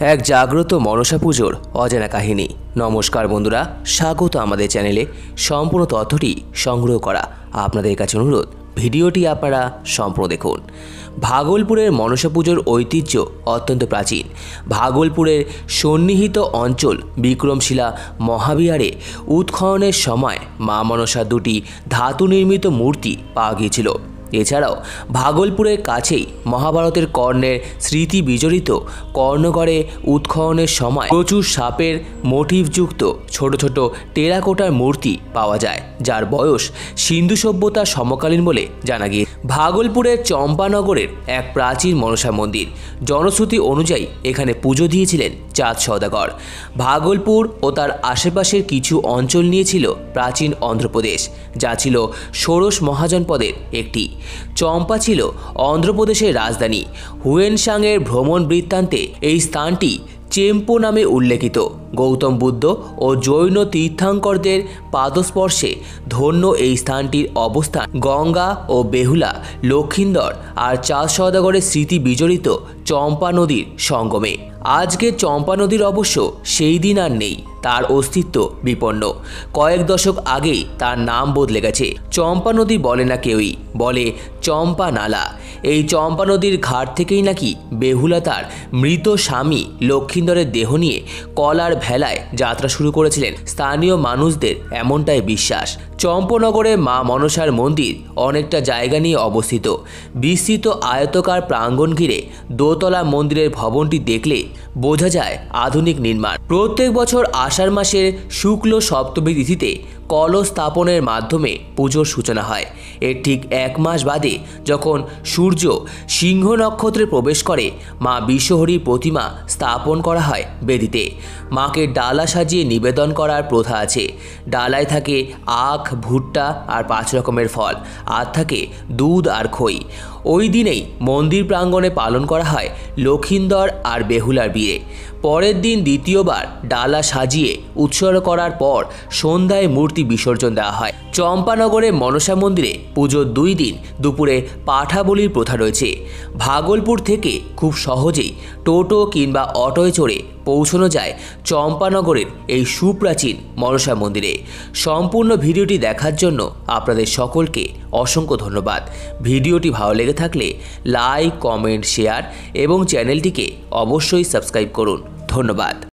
এক জাগ্রত মনসা পুজোর অজানা কাহিনী। নমস্কার বন্ধুরা, স্বাগত আমাদের চ্যানেলে। সম্পূর্ণ তথ্যটি সংগ্রহ করা আপনাদের কাছে অনুরোধ, ভিডিওটি আপনারা সম্পূর্ণ দেখুন। ভাগলপুরের মনসা পুজোর ঐতিহ্য অত্যন্ত প্রাচীন। ভাগলপুরের সন্নিহিত অঞ্চল বিক্রমশিলা মহাবিহারে উৎখননের সময় মা মনসার দুটি ধাতু নির্মিত মূর্তি পাওয়া গিয়েছিল। এছাড়াও ভাগলপুরের কাছেই মহাভারতের কর্ণের স্মৃতি বিজড়িত কর্ণগড়ে উৎখননের সময় প্রচুর সাপের মোটিভযুক্ত ছোট ছোট টেরাকোটার মূর্তি পাওয়া যায়, যার বয়স সিন্ধু সভ্যতার সমকালীন বলে জানা গিয়েছে। ভাগলপুরের চম্পানগরের এক প্রাচীন মনসা মন্দির। জনশ্রুতি অনুযায়ী এখানে পুজো দিয়েছিলেন চাঁদ সওদাগর। ভাগলপুর ও তার আশেপাশের কিছু অঞ্চল নিয়েছিল প্রাচীন অন্ধ্রপ্রদেশ, যা ছিল ষোড়শ মহাজনপদের একটি। চম্পা ছিল অন্ধ্রপ্রদেশের রাজধানী। হুয়েনসাংয়ের ভ্রমণ বৃত্তান্তে এই স্থানটি চেম্পো নামে উল্লেখিত। গৌতম বুদ্ধ ও জৈন তীর্থঙ্করদের পাদস্পর্শে ধন্য এই স্থানটির অবস্থান গঙ্গা ও বেহুলা, লক্ষিন্দর আর চাঁদ সওদাগরের স্মৃতি বিজড়িত চম্পা নদীর সঙ্গমে। আজকের চম্পা নদীর অবশ্য সেই দিন আর নেই, তার অস্তিত্ব বিপন্ন। কয়েক দশক আগেই তার নাম বদলে গেছে। চম্পা নদী বলে না কেউই, বলে চম্পা নালা। এই চম্পা নদীর ঘাট থেকেই নাকি বেহুলা তার মৃত স্বামী লক্ষিন্দরের দেহ নিয়ে কলার ভেলায় যাত্রা শুরু করেছিলেন স্থানীয় মানুষদের এমনটাই বিশ্বাস। চম্পনগরে মা মনসার মন্দির অনেকটা জায়গা নিয়ে অবস্থিত। বিস্তৃত আয়তকার প্রাঙ্গণ ঘিরে দোতলা মন্দিরের ভবনটি দেখলে বোঝা যায় আধুনিক নির্মাণ। প্রত্যেক বছর আষাঢ় মাসের শুক্ল সপ্তমী তিথিতে কলস স্থাপনের মাধ্যমে পুজোর সূচনা হয়। এর ঠিক এক মাস বাদে যখন সূর্য সিংহ নক্ষত্রে প্রবেশ করে, মা বিশ্বহরীর প্রতিমা স্থাপন করা হয় বেদিতে। মাকে ডালা সাজিয়ে নিবেদন করার প্রথা আছে। ডালায় থাকে আখ, ভুট্টা আর 5 রকমের ফল, আর থাকে দুধ আর খই। ওই দিনেই মন্দির প্রাঙ্গণে পালন করা হয় লক্ষিন্দর আর বেহুলার বিয়ে। পরের দিন দ্বিতীয়বার ডালা সাজিয়ে উৎসর্গ করার পর সন্ধ্যায় মূর্তি বিসর্জন দেওয়া হয়। চম্পানগরে মনসা মন্দিরে পুজোর 2 দিন দুপুরে পাঠা বলির প্রথা রয়েছে। ভাগলপুর থেকে খুব সহজেই টোটো কিংবা অটোয় চড়ে পৌঁছানো যায় চম্পানগরের এই সুপ্রাচীন মনসা মন্দিরে। সম্পূর্ণ ভিডিওটি দেখার জন্য আপনাদের সকলকে অসংখ্য ধন্যবাদ। ভিডিওটি ভালো লেগে থাকলে লাইক, কমেন্ট, শেয়ার এবং চ্যানেলটিকে অবশ্যই সাবস্ক্রাইব করুন। ধন্যবাদ।